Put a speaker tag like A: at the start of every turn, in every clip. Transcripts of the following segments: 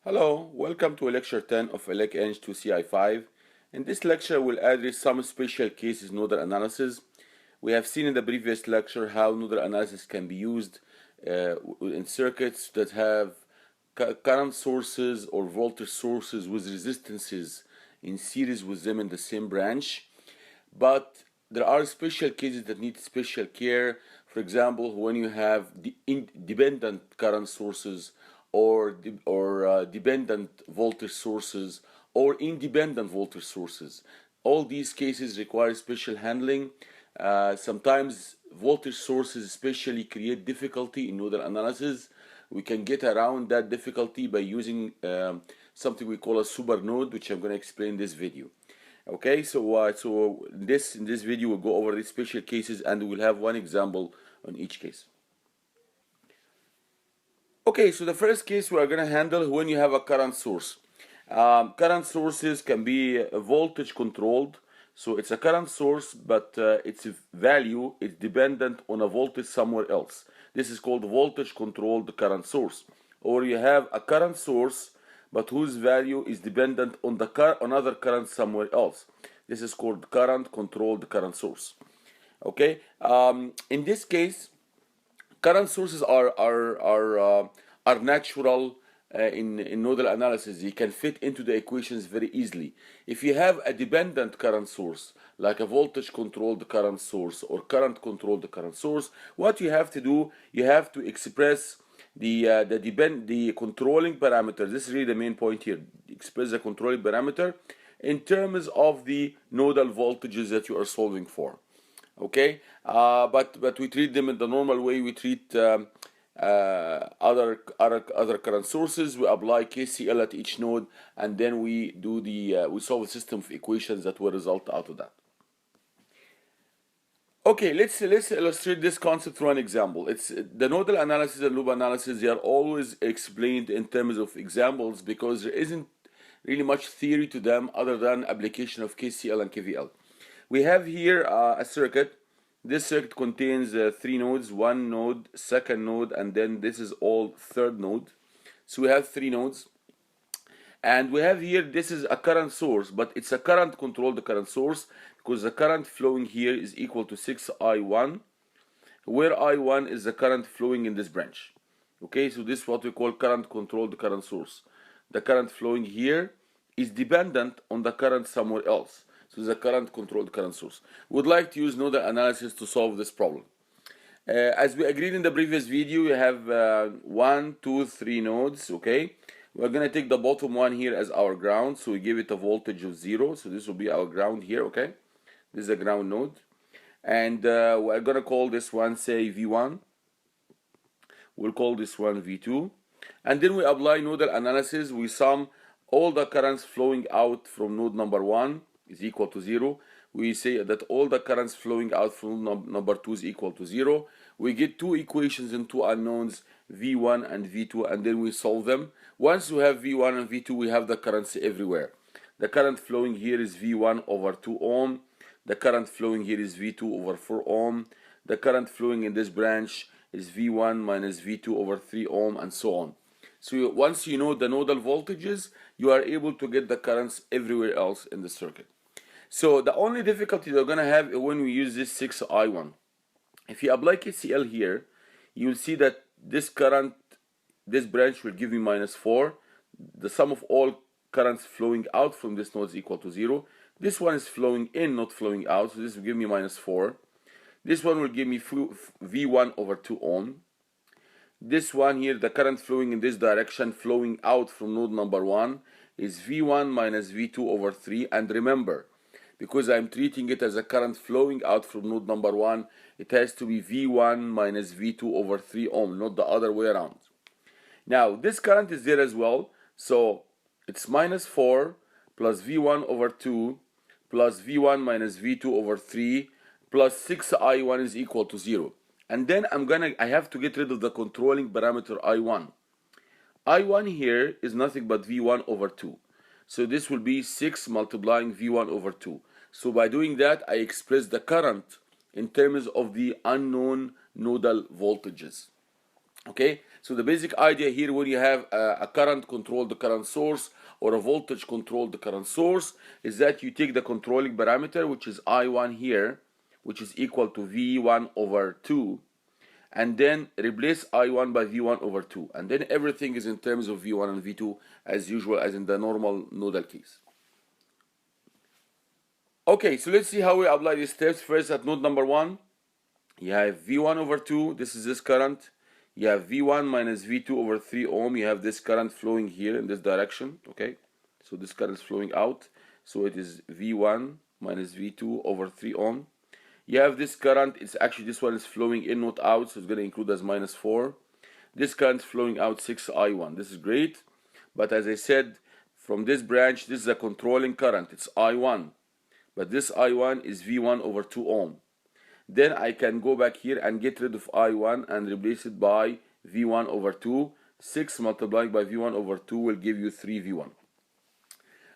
A: Hello, welcome to lecture 10 of Elec Eng 2CI5. In this lecture, we'll address some special cases nodal analysis. We have seen in the previous lecture how nodal analysis can be used in circuits that have current sources or voltage sources with resistances in series with them in the same branch. But there are special cases that need special care. For example, when you have dependent current sources or dependent voltage sources or independent voltage sources. All these cases require special handling. Sometimes voltage sources especially create difficulty in nodal analysis. We can get around that difficulty by using something we call a super node, which I'm going to explain in this video. Okay, so in this video we'll go over these special cases and we'll have one example on each case. Okay, so the first case we are going to handle when you have a current source. Current sources can be voltage controlled, so it's a current source, but its value is dependent on a voltage somewhere else. This is called voltage controlled current source. Or you have a current source but whose value is dependent on another current somewhere else. This is called current controlled current source. Okay, in this case, current sources are natural in nodal analysis. You can fit into the equations very easily. If you have a dependent current source, like a voltage controlled current source or current controlled current source, what you have to do, you have to express the controlling parameter. This is really the main point here. Express the controlling parameter in terms of the nodal voltages that you are solving for. Okay, but we treat them in the normal way we treat other current sources. We apply KCL at each node, and then we do we solve a system of equations that will result out of that. Okay, let's illustrate this concept through an example. It's the nodal analysis and loop analysis. They are always explained in terms of examples because there isn't really much theory to them other than application of KCL and KVL. We have here a circuit. This circuit contains 3 nodes, one node, second node, and then this is all third node. So we have 3 nodes. And we have here, this is a current source, but it's a current controlled current source because the current flowing here is equal to 6I1, where I1 is the current flowing in this branch. Okay, so this is what we call current controlled current source. The current flowing here is dependent on the current somewhere else. So the current controlled current source. We would like to use nodal analysis to solve this problem. As we agreed in the previous video, you have 1, 2, 3 nodes. Okay, we're going to take the bottom one here as our ground, so we give it a voltage of 0. So this will be our ground here. Okay, this is a ground node, and we're going to call this one, say, V1. We'll call this one V2, and then we apply nodal analysis. We sum all the currents flowing out from node number 1 is equal to 0. We say that all the currents flowing out from number 2 is equal to 0. We get 2 equations and 2 unknowns, V1 and V2, and then we solve them. Once we have V1 and V2, we have the currents everywhere. The current flowing here is V1 over 2 ohm. The current flowing here is V2 over 4 ohm. The current flowing in this branch is V1 minus V2 over 3 ohm, and so on. So once you know the nodal voltages, you are able to get the currents everywhere else in the circuit. So the only difficulty you're going to have when we use this 6I1. If you apply KCL here, you'll see that this current, this branch will give me minus 4. The sum of all currents flowing out from this node is equal to 0. This one is flowing in, not flowing out, so this will give me minus 4. This one will give me V1 over 2 ohm. This one here, the current flowing in this direction, flowing out from node number 1, is V1 minus V2 over 3. And remember, because I'm treating it as a current flowing out from node number 1, it has to be V1 minus V2 over 3 ohm, not the other way around. Now, this current is there as well, so it's minus 4 plus V1 over 2 plus V1 minus V2 over 3 plus 6I1 is equal to 0. And then I have to get rid of the controlling parameter I1. I1 here is nothing but V1 over 2. So this will be 6 multiplying V1 over 2. So by doing that, I express the current in terms of the unknown nodal voltages. Okay, So the basic idea here, when you have a current control the current source or a voltage control the current source, is that you take the controlling parameter, which is I1 here, which is equal to V1 over 2, and then replace I1 by V1 over 2, and then everything is in terms of V1 and V2 as usual, as in the normal nodal case. Okay, so let's see how we apply these steps. First, at node number 1, you have V1 over 2, this is this current. You have V1 minus V2 over 3 ohm. You have this current flowing here in this direction, okay? So this current is flowing out. So it is V1 minus V2 over 3 ohm. You have this current, it's actually, this one is flowing in, not out, so it's going to include as minus 4. This current is flowing out 6I1. This is great. But as I said, from this branch, this is a controlling current. It's I1. But this I1 is V1 over 2 ohm. Then I can go back here and get rid of I1 and replace it by V1 over 2. 6 multiplied by V1 over 2 will give you 3V1.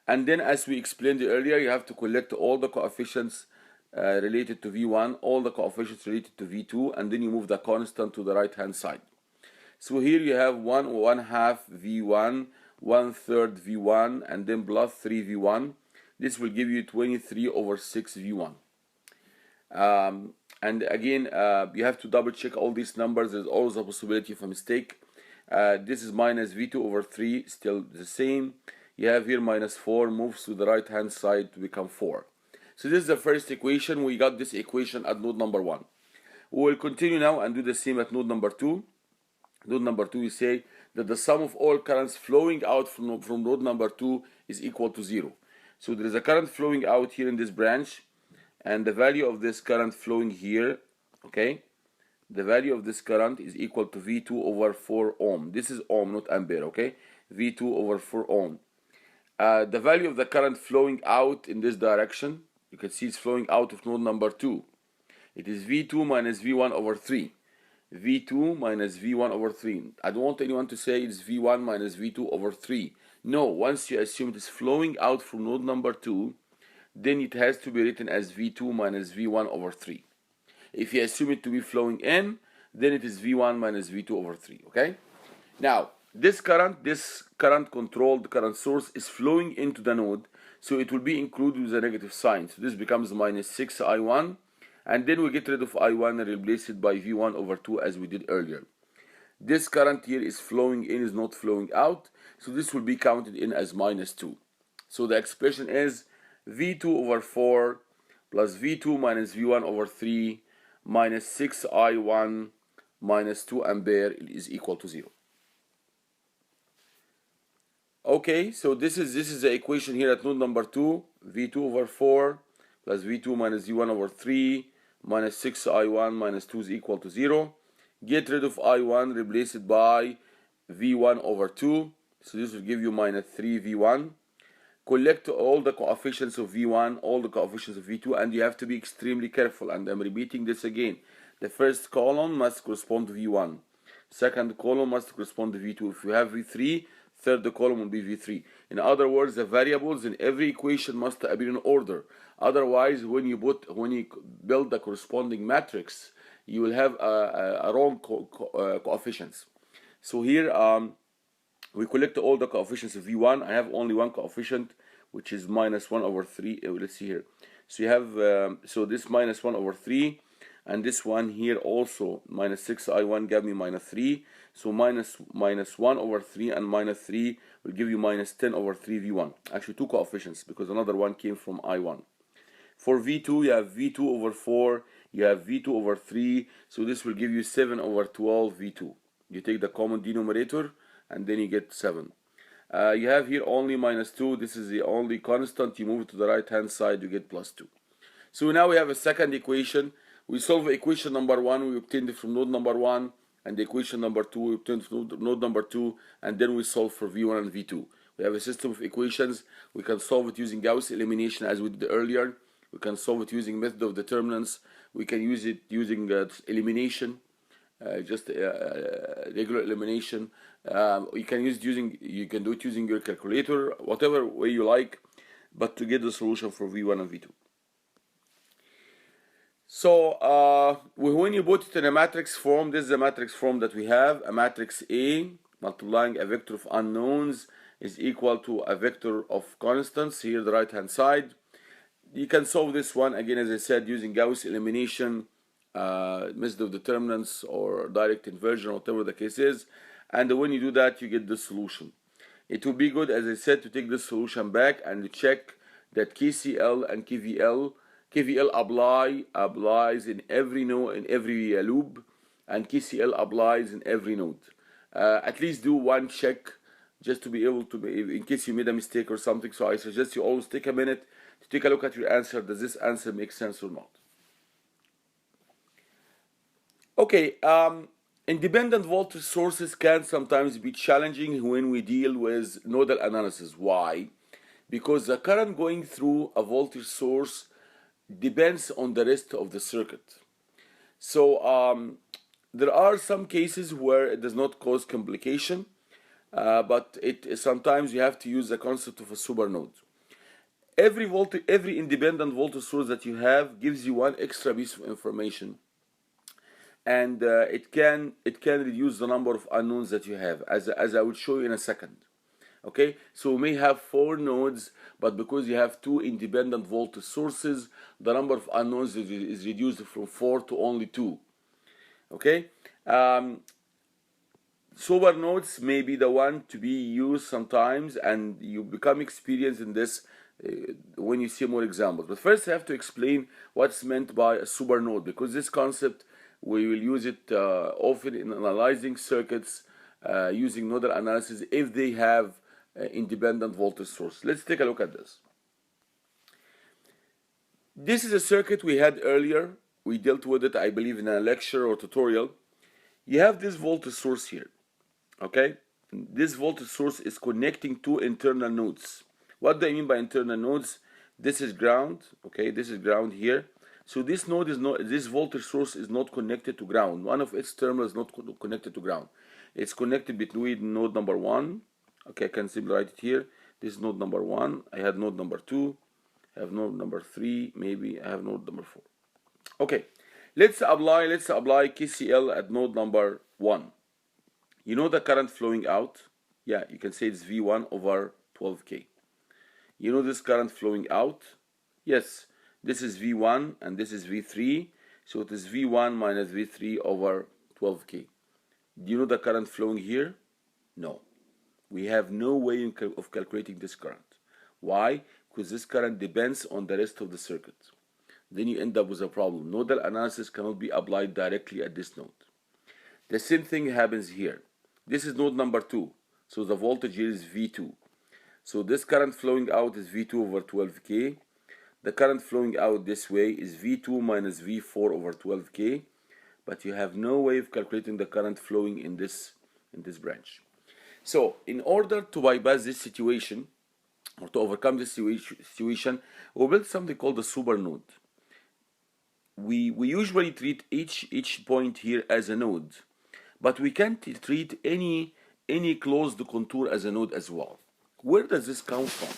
A: And then, as we explained earlier, you have to collect all the coefficients related to V1, all the coefficients related to V2, and then you move the constant to the right hand side. So here you have 1 half V1, 1/3 V1, and then plus 3V1. This will give you 23 over 6 V1. And again, you have to double check all these numbers. There's always a possibility of a mistake. This is minus V2 over 3, still the same. You have here minus 4, moves to the right hand side to become 4. So this is the first equation. We got this equation at node number 1. We will continue now and do the same at node number 2. Node number 2, we say that the sum of all currents flowing out from node number 2 is equal to 0. So there is a current flowing out here in this branch, and the value of this current flowing here, okay, the value of this current is equal to V2 over 4 ohm. This is ohm, not ampere, okay? V2 over 4 ohm. The value of the current flowing out in this direction, you can see it's flowing out of node number 2. It is V2 minus V1 over 3. V2 minus V1 over 3. I don't want anyone to say it's V1 minus V2 over 3. No, once you assume it is flowing out from node number 2, then it has to be written as V2 minus V1 over 3. If you assume it to be flowing in, then it is V1 minus V2 over 3, okay? Now, this current controlled current source is flowing into the node, so it will be included with a negative sign. So this becomes minus 6I1, and then we get rid of I1 and replace it by V1 over 2 as we did earlier. This current here is flowing in, is not flowing out, so this will be counted in as minus 2. So the expression is V2 over 4 plus V2 minus V1 over 3 minus 6I1 minus 2 ampere is equal to 0. Okay, so this is the equation here at node number 2. V2 over 4 plus V2 minus V1 over 3 minus 6I1 minus 2 is equal to 0. Get rid of I1, replace it by V1 over 2. So this will give you minus 3V1. Collect all the coefficients of V1, all the coefficients of V2, and you have to be extremely careful. And I'm repeating this again. The first column must correspond to V1. Second column must correspond to V2. If you have V3, third column will be V3. In other words, the variables in every equation must appear in order. Otherwise, when you build the corresponding matrix, you will have a wrong coefficients. So here we collect all the coefficients of V1. I have only one coefficient, which is minus 1 over 3. Let's see here. So you have so this minus 1 over 3, and this one here also minus 6I1 gave me minus 3. So minus 1 over 3 and minus 3 will give you minus 10 over 3 V1. Actually, two coefficients because another one came from I1. For V2, you have V2 over 4, you have V2 over 3, so this will give you 7 over 12 V2. You take the common denominator, and then you get 7. You have here only minus 2, this is the only constant. You move it to the right hand side, you get plus 2. So now we have a second equation. We solve equation number 1, we obtained it from node number 1, and the equation number 2, we obtained from node number 2, and then we solve for V1 and V2. We have a system of equations. We can solve it using Gauss elimination as we did earlier. We can solve it using method of determinants. We can use it using elimination, just regular elimination. You can do it using your calculator, whatever way you like, but to get the solution for V1 and V2. So when you put it in a matrix form, this is the matrix form that we have. A matrix A multiplying a vector of unknowns is equal to a vector of constants, here the right hand side. You can solve this one again, as I said, using Gauss elimination, method of determinants, or direct inversion, whatever the case is. And when you do that, you get the solution. It would be good, as I said, to take this solution back and check that KCL and KVL applies in every node, in every loop, and KCL applies in every node. At least do one check just to be able to in case you made a mistake or something. So I suggest you always take a minute to take a look at your answer. Does this answer make sense or not? Okay, independent voltage sources can sometimes be challenging when we deal with nodal analysis. Why? Because the current going through a voltage source depends on the rest of the circuit. So there are some cases where it does not cause complication, but sometimes you have to use the concept of a supernode. Every independent voltage source that you have gives you one extra piece of information, and it can reduce the number of unknowns that you have, as I will show you in a second. Okay, so we may have 4 nodes, but because you have 2 independent voltage sources, the number of unknowns is reduced from 4 to only 2. Okay, super nodes may be the one to be used sometimes, and you become experienced in this when you see more examples. But first I have to explain what's meant by a super node, because this concept we will use it often in analyzing circuits using nodal analysis if they have independent voltage source. Let's take a look at this. This is a circuit we had earlier. We dealt with it, I believe, in a lecture or tutorial. You have this voltage source here. Okay, this voltage source is connecting 2 internal nodes. What do I mean by internal nodes? This is ground. Okay, this is ground here. So this node is not, this voltage source is not connected to ground. One of its terminals is not connected to ground. It's connected between node number 1. Okay, I can simply write it here. This is node number 1. I had node number 2. I have node number 3. Maybe I have node number 4. Okay, let's apply KCL at node number 1. You know the current flowing out? Yeah, you can say it's V1 over 12K. You know this current flowing out? Yes, this is V1 and this is V3. So it is V1 minus V3 over 12K. Do you know the current flowing here? No. We have no way of calculating this current. Why? Because this current depends on the rest of the circuit. Then you end up with a problem. Nodal analysis cannot be applied directly at this node. The same thing happens here. This is node number 2. So the voltage here is V2. So this current flowing out is V2 over 12K. The current flowing out this way is V2 minus V4 over 12K. But you have no way of calculating the current flowing in this branch. So in order to bypass this situation, or to overcome this situation, we built something called a super node. We usually treat each point here as a node, but we can't treat any closed contour as a node as well. Where does this come from?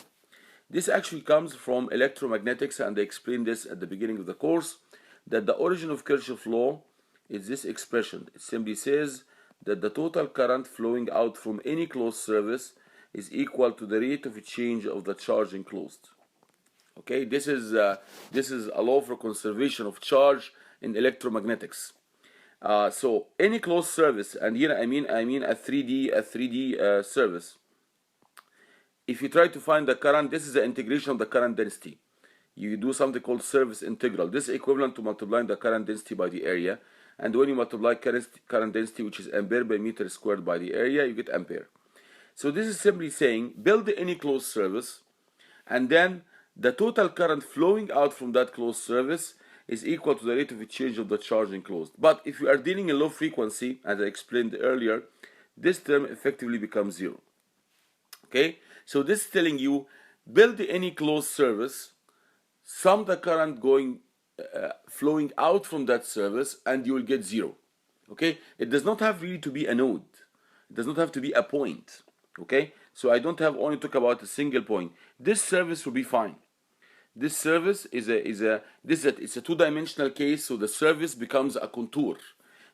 A: This actually comes from electromagnetics, and I explained this at the beginning of the course, that the origin of Kirchhoff's law is this expression. It simply says that the total current flowing out from any closed surface is equal to the rate of change of the charge enclosed. Okay, this is a law for conservation of charge in electromagnetics. So any closed surface, and here I mean a 3D surface. If you try to find the current, this is the integration of the current density. You do something called surface integral. This is equivalent to multiplying the current density by the area. And when you multiply current density, which is ampere by meter squared, by the area, you get ampere. So this is simply saying build any closed surface, and then the total current flowing out from that closed surface is equal to the rate of change of the charge enclosed. But if you are dealing in low frequency, as I explained earlier, this term effectively becomes 0. Okay, so this is telling you build any closed surface, sum the current flowing out from that surface, and you will get 0. Okay, it does not have really to be a node. It does not have to be a point. Okay, so I don't have only talk about a single point. This surface will be fine. This surface it's a two-dimensional case, so the surface becomes a contour.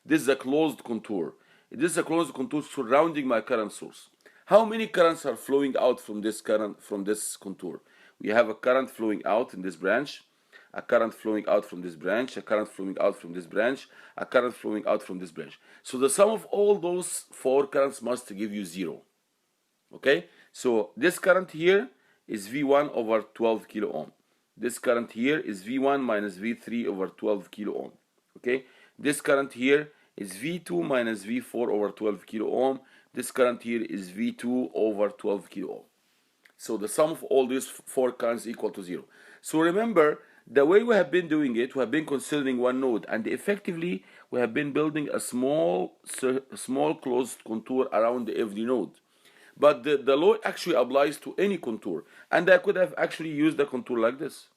A: This is a closed contour. This is a closed contour surrounding my current source. How many currents are flowing out from this contour? We have a current flowing out in this branch, a current flowing out from this branch, a current flowing out from this branch, a current flowing out from this branch. So the sum of all those four currents must give you 0. Okay, so this current here is V1 over 12 kilo ohm. This current here is V1 minus V3 over 12 kilo ohm. Okay, this current here is V2 minus V4 over 12 kilo ohm. This current here is V2 over 12 kilo ohm. So the sum of all these four currents equal to 0. So remember, the way we have been doing it, we have been considering one node, and effectively we have been building a small closed contour around every node. But the law actually applies to any contour, and I could have actually used the contour like this.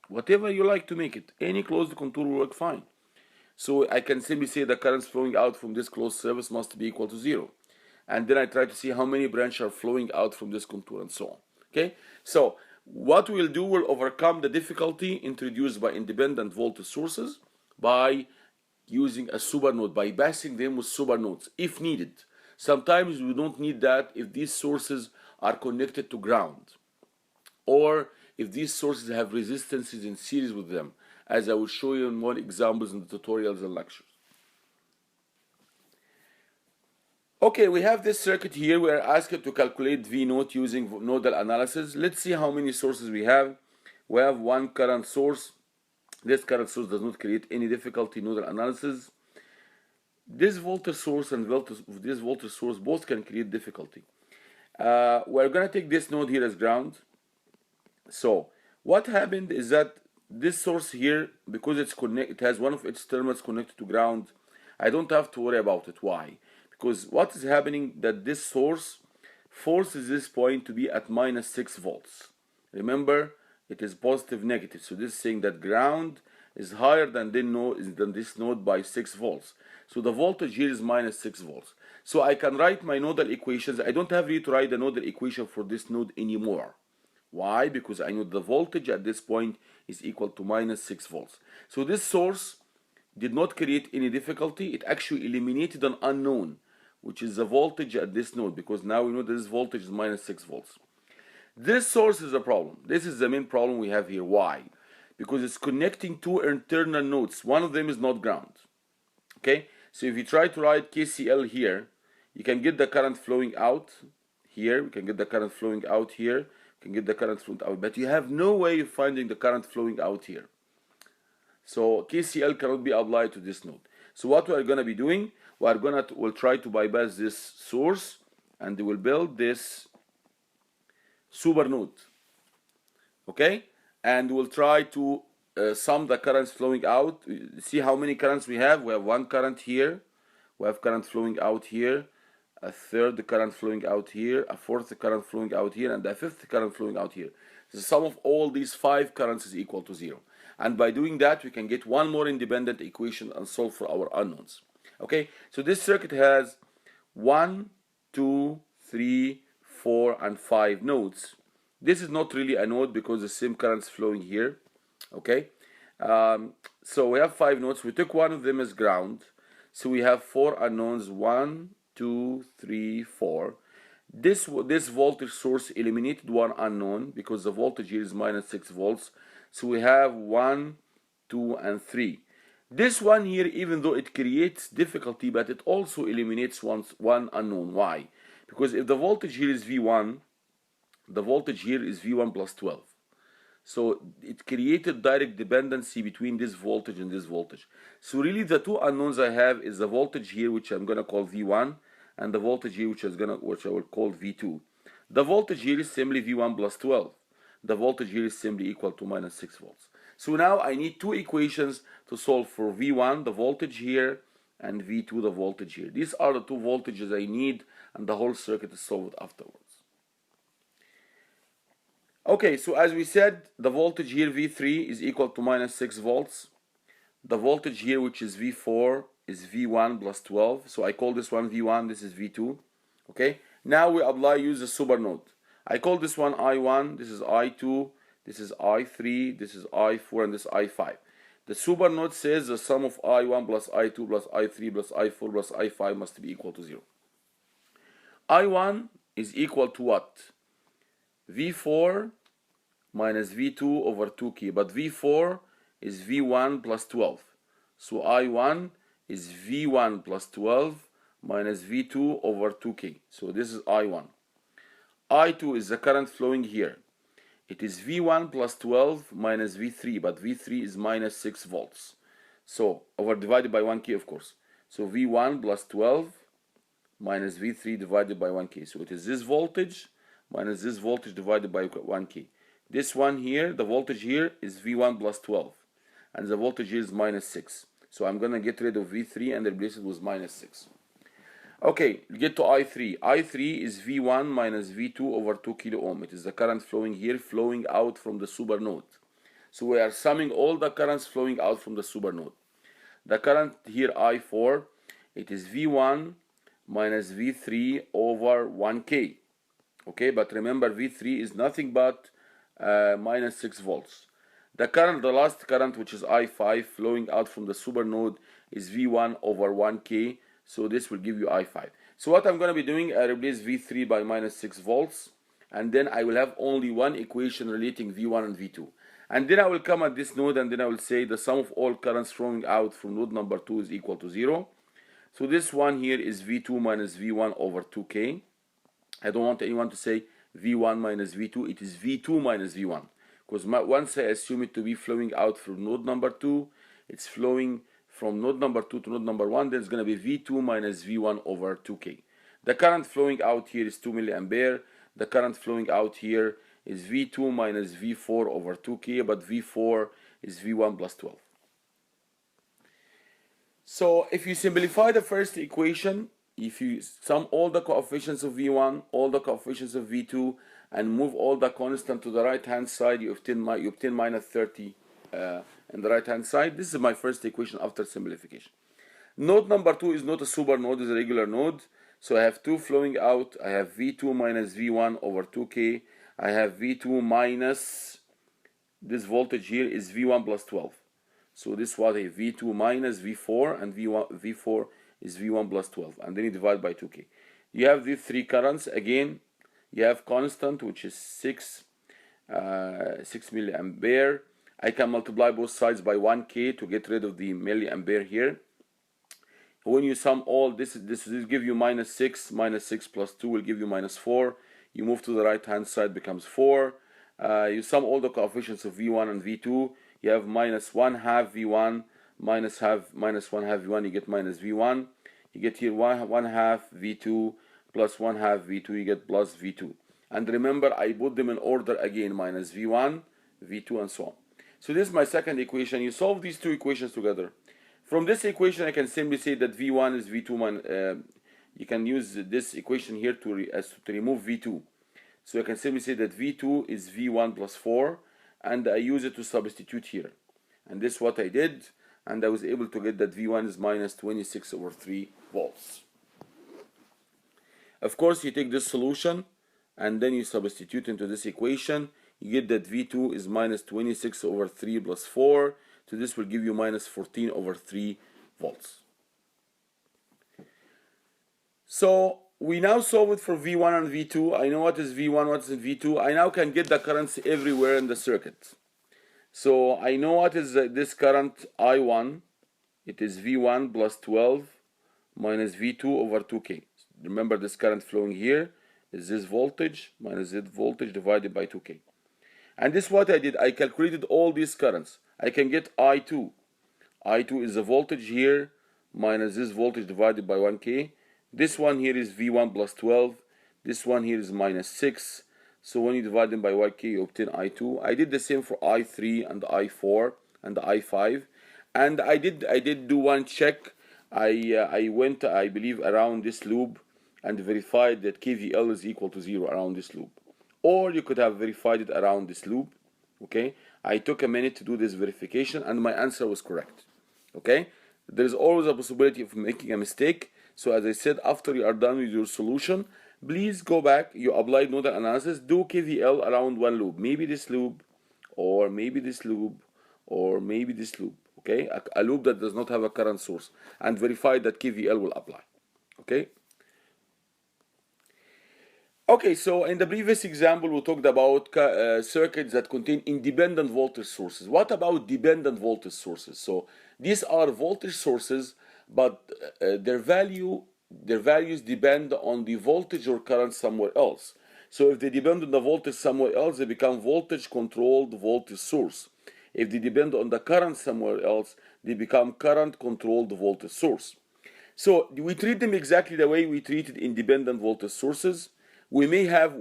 A: Whatever you like to make it, any closed contour will work fine. So I can simply say the currents flowing out from this closed surface must be equal to 0. And then I try to see how many branches are flowing out from this contour and so on. Okay, so what we'll do will overcome the difficulty introduced by independent voltage sources by using a supernode, by passing them with supernodes if needed. Sometimes we don't need that if these sources are connected to ground, or if these sources have resistances in series with them, as I will show you in more examples in the tutorials and lectures. Okay, we have this circuit here. We are asked to calculate V naught using nodal analysis. Let's see how many sources we have. We have one current source. This current source does not create any difficulty in nodal analysis. This voltage source and this voltage source both can create difficulty. We're going to take this node here as ground. So what happened is that this source here, because it has one of its terminals connected to ground, I don't have to worry about it. Why? Because what is happening that this source forces this point to be at minus 6 volts. Remember, it is positive negative. So this is saying that ground is higher than this node by 6 volts. So the voltage here is minus 6 volts. So I can write my nodal equations. I don't have really to write the nodal equation for this node anymore. Why? Because I know the voltage at this point is equal to minus 6 volts. So this source did not create any difficulty. It actually eliminated an unknown, which is the voltage at this node, because now we know that this voltage is minus 6 volts. This source is a problem. This is the main problem we have here. Why? Because it's connecting two internal nodes. One of them is not ground. Okay? So if you try to write KCL here, you can get the current flowing out here. We can get the current flowing out here. You can get the current flowing out. But you have no way of finding the current flowing out here. So KCL cannot be applied to this node. So what we are going to be doing, we'll try to bypass this source, and we'll build this super node. Okay, and we'll try to sum the currents flowing out. See how many currents we have. We have one current here, we have current flowing out here, a third current flowing out here, a fourth current flowing out here, and a fifth current flowing out here. The sum of all these 5 currents is equal to 0. And by doing that, we can get one more independent equation and solve for our unknowns. Okay, so this circuit has 1, 2, 3, 4, and 5 nodes. This is not really a node because the same current is flowing here. Okay, so we have 5 nodes. We took one of them as ground. So we have 4 unknowns, 1, 2, 3, 4. This voltage source eliminated one unknown because the voltage here is minus 6 volts. So we have 1, 2, and 3. This one here, even though it creates difficulty, but it also eliminates one unknown. Why? Because if the voltage here is V1, the voltage here is V1 plus 12. So it created direct dependency between this voltage and this voltage. So really the two unknowns I have is the voltage here, which I'm going to call V1, and the voltage here, which I will call V2. The voltage here is simply V1 plus 12. The voltage here is simply equal to minus 6 volts. So now I need 2 equations to solve for V1, the voltage here, and V2, the voltage here. These are the 2 voltages I need, and the whole circuit is solved afterwards. Okay, so as we said, the voltage here, V3, is equal to minus 6 volts. The voltage here, which is V4, is V1 plus 12. So I call this one V1, this is V2. Okay, now we use a super node. I call this one I1, this is I2, this is I3, this is I4, and this is I5. The supernode says the sum of I1 plus I2 plus I3 plus I4 plus I5 must be equal to 0. I1 is equal to what? V4 minus V2 over 2k, but V4 is V1 plus 12. So I1 is V1 plus 12 minus V2 over 2k. So this is I1. I2 is the current flowing here. It is V1 plus 12 minus V3, but V3 is minus 6 volts. So over divided by 1k, of course. So V1 plus 12 minus V3 divided by 1k. So it is this voltage minus this voltage divided by 1k. This one here, the voltage here is V1 plus 12. And the voltage here is minus 6. So I'm going to get rid of V3 and replace it with minus 6. Okay, get to I3. I3 is V1 minus V2 over 2 kilo ohm. It is the current flowing here, flowing out from the supernode. So we are summing all the currents flowing out from the supernode. The current here, I4, it is V1 minus V3 over 1k. Okay, but remember V3 is nothing but minus 6 volts. The current, the last current, which is I5 flowing out from the supernode, is V1 over 1k. So this will give you I5. So what I'm going to be doing, I replace V3 by minus 6 volts. And then I will have only one equation relating V1 and V2. And then I will come at this node and then I will say the sum of all currents flowing out from node number 2 is equal to 0. So this one here is V2 minus V1 over 2k. I don't want anyone to say V1 minus V2. It is V2 minus V1. Because once I assume it to be flowing out from node number 2, it's flowing from node number 2 to node number 1, then it's going to be V2 minus V1 over 2k. The current flowing out here is 2 milliampere. The current flowing out here is V2 minus V4 over 2k, but V4 is V1 plus 12. So if you simplify the first equation, if you sum all the coefficients of V1, all the coefficients of V2, and move all the constant to the right hand side, you obtain minus 30 on the right hand side. This is my first equation after simplification. Node number 2 is not a super node, it's a regular node. So I have 2 flowing out. I have V2 minus V1 over 2k. I have V2 minus, this voltage here is V1 plus 12. So this was a V2 minus V4, and V4 is V1 plus 12. And then you divide by 2k. You have these three currents. Again, you have constant, which is 6 milliampere. I can multiply both sides by 1k to get rid of the milliampere here. When you sum all this will give you minus 6. Minus 6 plus 2 will give you minus 4. You move to the right hand side, becomes 4. You sum all the coefficients of V1 and V2. You have minus 1 half V1 minus 1 half V1. You get minus V1. You get here 1 half V2 plus 1 half V2. You get plus V2. And remember, I put them in order again, minus V1, V2, and so on. So this is my second equation. You solve these two equations together. From this equation, I can simply say that V1 is V2 you can use this equation here to remove V2. So I can simply say that V2 is V1 plus 4, and I use it to substitute here. And this is what I did, and I was able to get that V1 is minus 26 over 3 volts. Of course, you take this solution, and then you substitute into this equation. You get that V2 is minus 26 over 3 plus 4. So this will give you minus 14 over 3 volts. So we now solve it for V1 and V2. I know what is V1, what is V2. I now can get the currents everywhere in the circuit. So I know what is this current I1. It is V1 plus 12 minus V2 over 2K. Remember, this current flowing here is this voltage minus this voltage divided by 2K. And this is what I did. I calculated all these currents. I can get I2. I2 is the voltage here minus this voltage divided by 1K. This one here is V1 plus 12. This one here is minus 6. So when you divide them by 1K, you obtain I2. I did the same for I3 and I4 and I5. And I did do one check. I went, I believe, around this loop and verified that KVL is equal to 0 around this loop. Or you could have verified it around this loop. Okay, I took a minute to do this verification and my answer was correct. Okay, there is always a possibility of making a mistake. So as I said, after you are done with your solution, Please go back, you applied nodal analysis, do KVL around one loop, maybe this loop, or maybe this loop, or maybe this loop, okay? A loop that does not have a current source, and verify that KVL will apply, okay? Okay, so in the previous example, we talked about circuits that contain independent voltage sources. What about dependent voltage sources? So these are voltage sources, but their values depend on the voltage or current somewhere else. So if they depend on the voltage somewhere else, they become voltage controlled voltage source. If they depend on the current somewhere else, they become current controlled voltage source. So we treat them exactly the way we treated independent voltage sources. We may have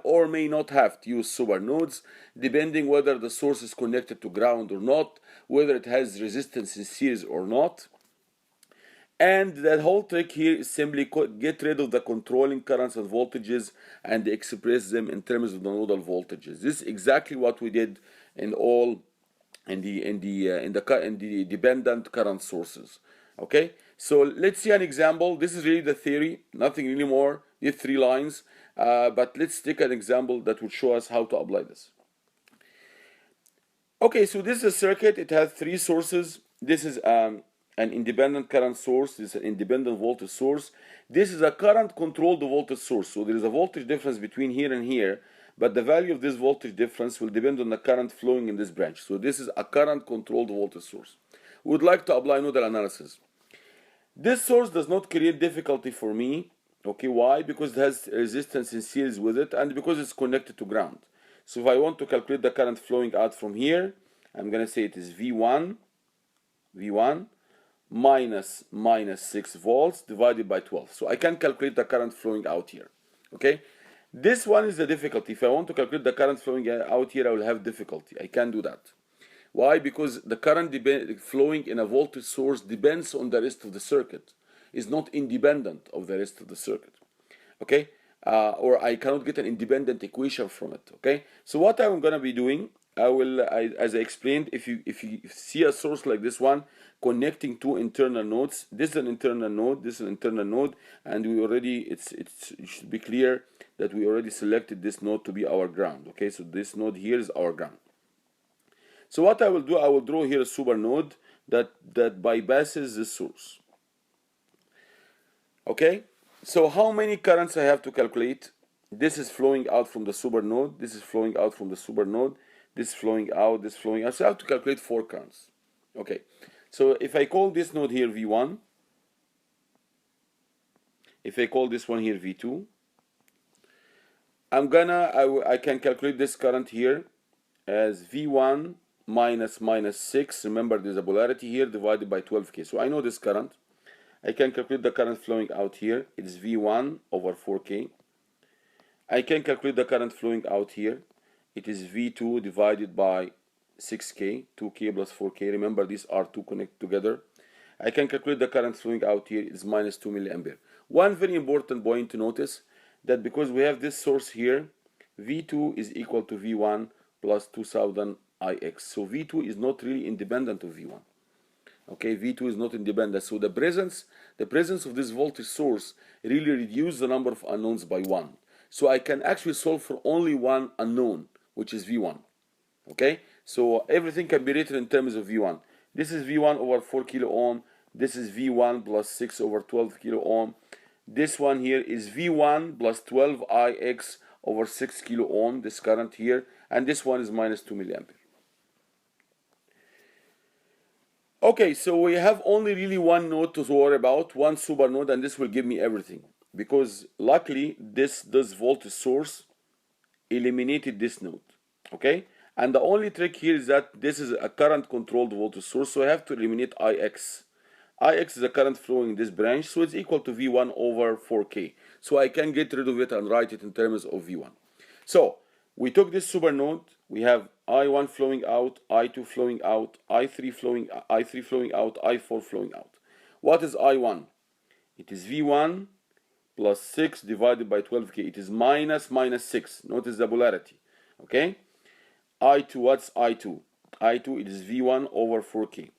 A: or may not have to use super nodes, depending whether the source is connected to ground or not, whether it has resistance in series or not. And the whole trick here is simply get rid of the controlling currents and voltages and express them in terms of the nodal voltages. This is exactly what we did in the dependent current sources. Okay, so let's see an example. This is really the theory, nothing really more. These 3 lines, but let's take an example that will show us how to apply this. Okay, so this is a circuit. It has 3 sources. This is an independent current source. This is an independent voltage source. This is a current controlled voltage source. So there is a voltage difference between here and here, but the value of this voltage difference will depend on the current flowing in this branch. So this is a current controlled voltage source. We would like to apply nodal analysis. This source does not create difficulty for me. Okay, why? Because it has resistance in series with it and because it's connected to ground. So if I want to calculate the current flowing out from here, I'm going to say it is V1 minus 6 volts divided by 12. So I can calculate the current flowing out here. Okay, this one is the difficulty. If I want to calculate the current flowing out here, I will have difficulty. I can't do that. Why? Because the current flowing in a voltage source depends on the rest of the circuit. Is not independent of the rest of the circuit. Okay, or I cannot get an independent equation from it. Okay, so what I'm gonna be doing, as I explained, if you see a source like this one connecting 2 internal nodes, this is an internal node, this is an internal node, and we already it should be clear that we already selected this node to be our ground. Okay, so this node here is our ground. So what I will do, I will draw here a super node that bypasses this source. Okay, so how many currents I have to calculate? This is flowing out from the super node, this is flowing out from the super node, this is flowing out, this is flowing out. So I have to calculate 4 currents. Okay, so if I call this node here V1, if I call this one here V2, I can calculate this current here as V1 minus 6. Remember, there's a polarity here divided by 12K. So I know this current. I can calculate the current flowing out here. It is V1 over 4K. I can calculate the current flowing out here. It is V2 divided by 6K, 2K plus 4K. Remember, these are 2 connected together. I can calculate the current flowing out here. It is minus 2 milliampere. One very important point to notice that because we have this source here, V2 is equal to V1 plus 2000 IX. So V2 is not really independent of V1. Okay, V2 is not independent. So the presence of this voltage source really reduces the number of unknowns by 1. So I can actually solve for only one unknown, which is V1. Okay, so everything can be written in terms of V1. This is V1 over 4 kilo ohm. This is V1 plus 6 over 12 kilo ohm. This one here is V1 plus 12 IX over 6 kilo ohm, this current here. And this one is minus 2 milliampere. Okay, so we have only really one node to worry about, one super node, and this will give me everything. Because luckily, this voltage source eliminated this node. Okay, and the only trick here is that this is a current controlled voltage source, so I have to eliminate IX. IX is a current flowing in this branch, so it's equal to V1 over 4K. So I can get rid of it and write it in terms of V1. So we took this super node, we have I1 flowing out, I2 flowing out, I3 flowing out, I4 flowing out. What is I1? It is V1 plus 6 divided by 12K. It is minus 6. Notice the polarity. Okay? I2, what's I2? I2, it is V1 over 4K.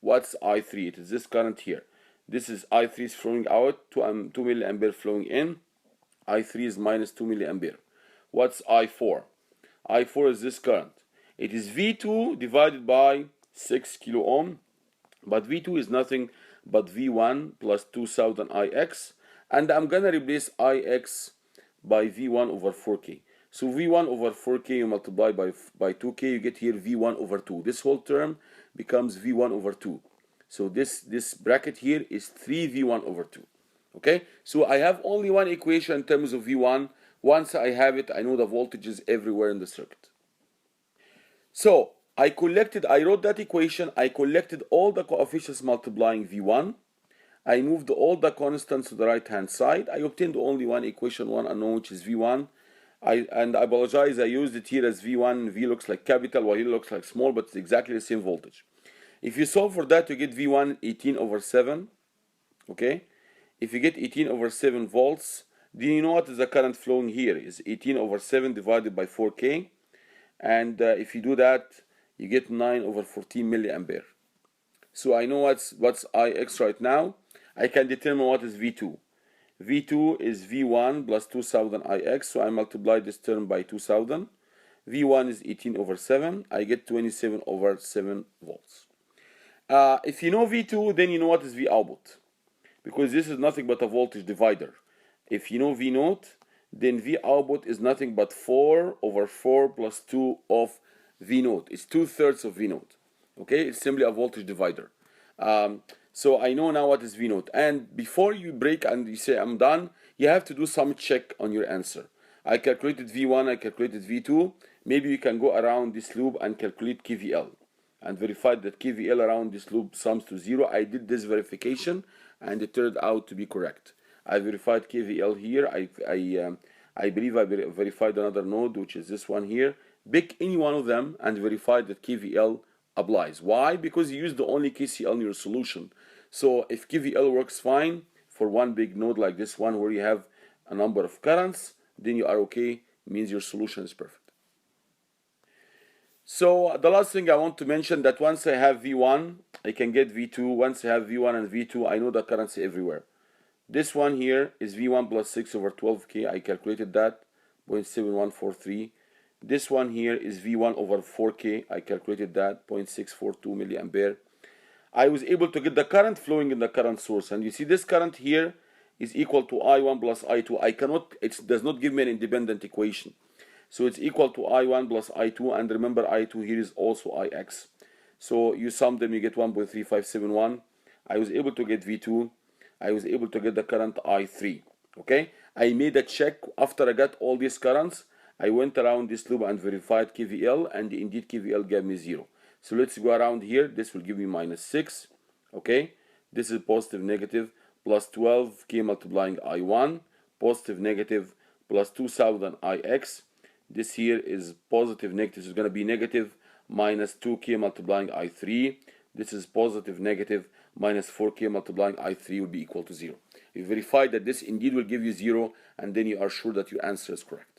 A: What's I3? It is this current here. This is I3 is flowing out, 2 milliampere flowing in. I3 is minus 2 milliampere. What's I4? I4 is this current. It is V2 divided by 6 kilo ohm, but V2 is nothing but V1 plus 2000 IX, and I'm gonna replace IX by V1 over 4K. So V1 over 4K you multiply by 2K, you get here V1 over 2. This whole term becomes V1 over 2. So this bracket here is 3V1 over 2. Okay, so I have only one equation in terms of V1. Once I have it, I know the voltages everywhere in the circuit. So I wrote that equation, I collected all the coefficients multiplying V1, I moved all the constants to the right hand side, I obtained only one equation, one unknown, which is V1. And I apologize, I used it here as V1, V looks like capital, while here looks like small, but it's exactly the same voltage. If you solve for that, you get V1 18 over 7, okay? If you get 18 over 7 volts, then you know what is the current flowing here is 18 over 7 divided by 4K. And if you do that, you get 9 over 14 milliampere. So I know what's IX right now. I can determine what is V2. V2 is V1 plus 2000 IX, so I multiply this term by 2000. V1 is 18 over 7. I get 27 over 7 volts. If you know V2, then you know what is V output, because this is nothing but a voltage divider. If you know V naught, then V output is nothing but 4 over 4 plus 2 of V naught. It's 2/3 of V naught. Okay, it's simply a voltage divider. So I know now what is V naught. And before you break and you say I'm done, you have to do some check on your answer. I calculated V1, I calculated V2. Maybe you can go around this loop and calculate KVL and verify that KVL around this loop sums to 0. I did this verification and it turned out to be correct. I verified KVL here. I believe I verified another node, which is this one here. Pick any one of them and verify that KVL applies. Why? Because you use the only KCL in your solution. So if KVL works fine for one big node like this one where you have a number of currents, then you are okay. It means your solution is perfect. So the last thing I want to mention, that once I have V1, I can get V2. Once I have V1 and V2, I know the currents everywhere. This one here is V1 plus 6 over 12K. I calculated that, 0.7143. This one here is V1 over 4K. I calculated that, 0.642 milliampere. I was able to get the current flowing in the current source. And you see this current here is equal to I1 plus I2. It does not give me an independent equation. So it's equal to I1 plus I2. And remember, I2 here is also IX. So you sum them, you get 1.3571. I was able to get V2. I was able to get the current I3. Okay, I made a check after I got all these currents. I went around this loop and verified KVL, and indeed KVL gave me 0. So let's go around here. This will give me minus 6. Okay, this is positive, negative, plus 12K multiplying I1, positive, negative, plus 2000 IX. This here is positive, negative. This is going to be negative minus 2K multiplying I3. This is positive, negative, minus 4K multiplying I3 will be equal to 0. You verify that this indeed will give you 0, and then you are sure that your answer is correct.